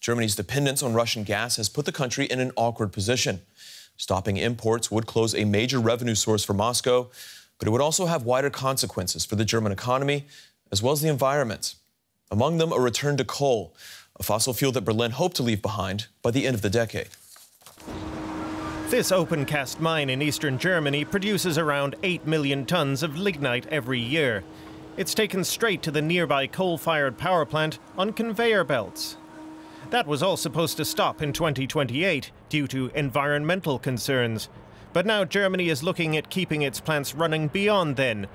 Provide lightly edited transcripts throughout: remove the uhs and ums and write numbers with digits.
Germany's dependence on Russian gas has put the country in an awkward position. Stopping imports would close a major revenue source for Moscow, but it would also have wider consequences for the German economy as well as the environment. Among them, a return to coal, a fossil fuel that Berlin hoped to leave behind by the end of the decade. This open-cast mine in eastern Germany produces around 8 million tons of lignite every year. It's taken straight to the nearby coal-fired power plant on conveyor belts. That was all supposed to stop in 2028 due to environmental concerns. But now Germany is looking at keeping its plants running beyond then.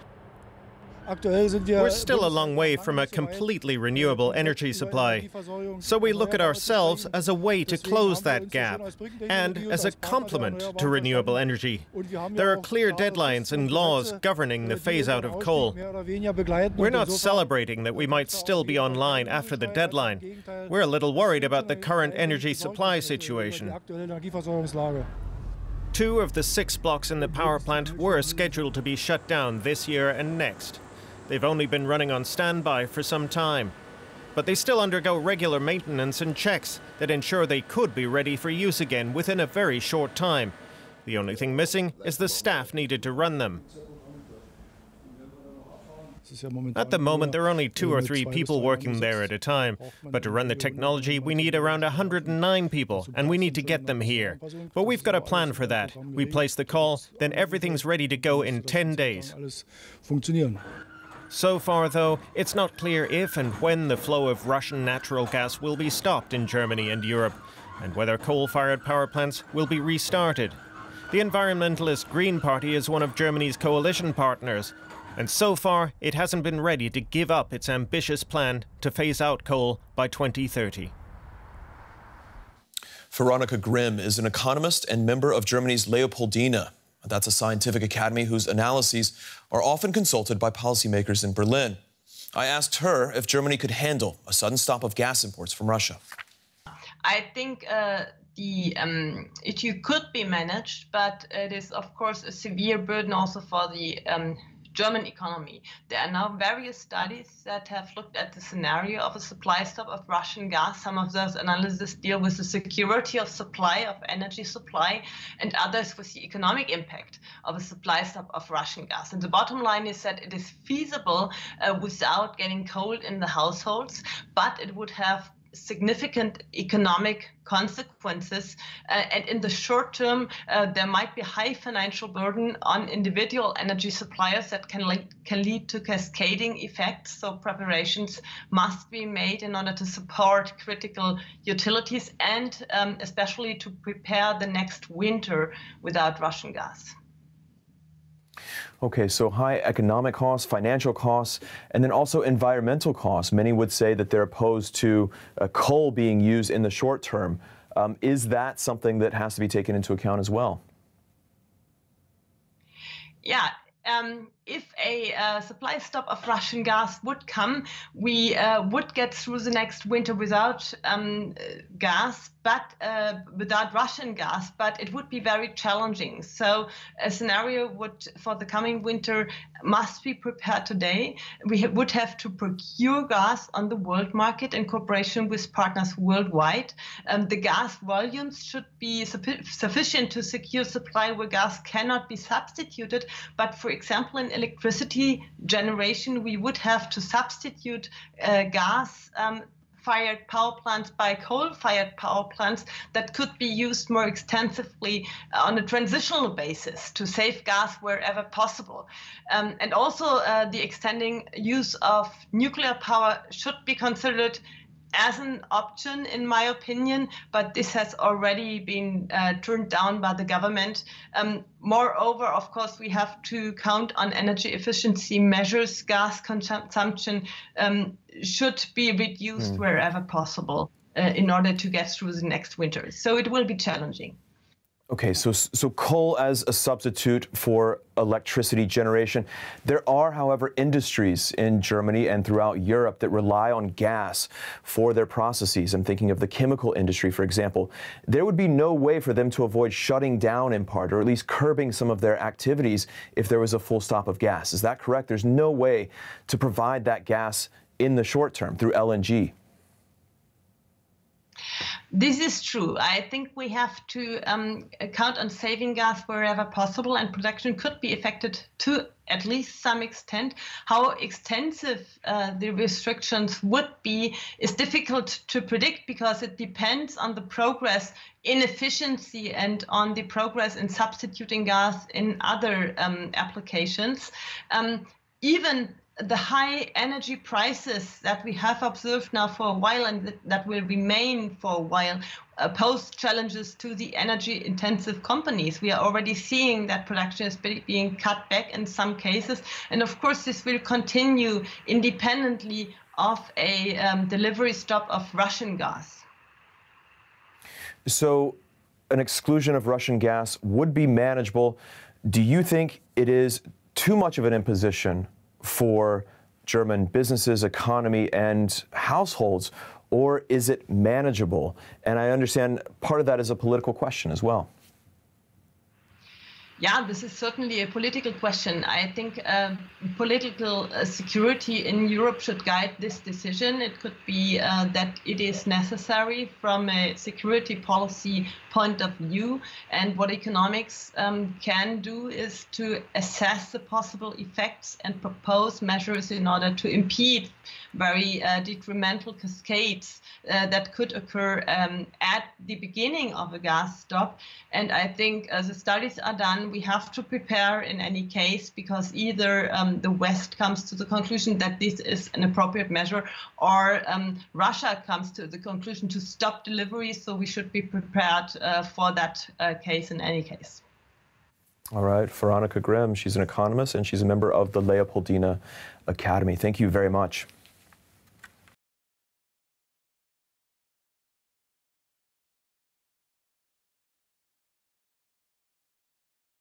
We're still a long way from a completely renewable energy supply. So we look at ourselves as a way to close that gap and as a complement to renewable energy. There are clear deadlines and laws governing the phase-out of coal. We're not celebrating that we might still be online after the deadline. We're a little worried about the current energy supply situation. 2 of the 6 blocks in the power plant were scheduled to be shut down this year and next. They've only been running on standby for some time. But they still undergo regular maintenance and checks that ensure they could be ready for use again within a very short time. The only thing missing is the staff needed to run them. At the moment, there are only 2 or 3 people working there at a time. But to run the technology, we need around 109 people, and we need to get them here. But we've got a plan for that. We place the call, then everything's ready to go in 10 days. So far, though, it's not clear if and when the flow of Russian natural gas will be stopped in Germany and Europe, and whether coal-fired power plants will be restarted. The environmentalist Green Party is one of Germany's coalition partners, and so far it hasn't been ready to give up its ambitious plan to phase out coal by 2030. Veronica Grimm is an economist and member of Germany's Leopoldina. That's a scientific academy whose analyses are often consulted by policymakers in Berlin. I asked her if Germany could handle a sudden stop of gas imports from Russia. I think the issue could be managed, but it is, of course, a severe burden also for the German economy. There are now various studies that have looked at the scenario of a supply stop of Russian gas. Some of those analyses deal with the security of supply, of energy supply, and others with the economic impact of a supply stop of Russian gas. And the bottom line is that it is feasible without getting coal in the households, but it would have significant economic consequences, and in the short term there might be high financial burden on individual energy suppliers that can lead to cascading effects. So preparations must be made in order to support critical utilities and especially to prepare the next winter without Russian gas. Okay, so high economic costs, financial costs, and then also environmental costs. Many would say that they're opposed to coal being used in the short term. Is that something that has to be taken into account as well? Yeah. If a supply stop of Russian gas would come, we would get through the next winter without gas, but without Russian gas, but it would be very challenging. So a scenario for the coming winter must be prepared today. We would have to procure gas on the world market in cooperation with partners worldwide. The gas volumes should be sufficient to secure supply where gas cannot be substituted. But for example, in electricity generation, we would have to substitute gas-fired power plants by coal-fired power plants that could be used more extensively on a transitional basis to save gas wherever possible. And also the extending use of nuclear power should be considered as an option, in my opinion, but this has already been turned down by the government. Moreover, of course, we have to count on energy efficiency measures. Gas consumption should be reduced wherever possible in order to get through the next winter. So it will be challenging. Okay, so coal as a substitute for electricity generation. There are, however, industries in Germany and throughout Europe that rely on gas for their processes. I'm thinking of the chemical industry, for example. There would be no way for them to avoid shutting down in part, or at least curbing some of their activities if there was a full stop of gas. Is that correct? There's no way to provide that gas in the short term through LNG. This is true. I think we have to count on saving gas wherever possible, and production could be affected to at least some extent. How extensive the restrictions would be is difficult to predict because it depends on the progress in efficiency and on the progress in substituting gas in other applications. Even the high energy prices that we have observed now for a while and that will remain for a while pose challenges to the energy intensive companies. We are already seeing that production is being cut back in some cases. And of course, this will continue independently of a delivery stop of Russian gas. So an exclusion of Russian gas would be manageable. Do you think it is too much of an imposition for German businesses, economy, and households, or is it manageable? And I understand part of that is a political question as well. Yeah, this is certainly a political question. I think political security in Europe should guide this decision. It could be that it is necessary from a security policy point of view. And what economics can do is to assess the possible effects and propose measures in order to impede very detrimental cascades that could occur at the beginning of a gas stop. And I think as the studies are done, we have to prepare in any case, because either the West comes to the conclusion that this is an appropriate measure, or Russia comes to the conclusion to stop deliveries. So we should be prepared for that case in any case. All right, Veronika Grimm, she's an economist and she's a member of the Leopoldina Academy. Thank you very much.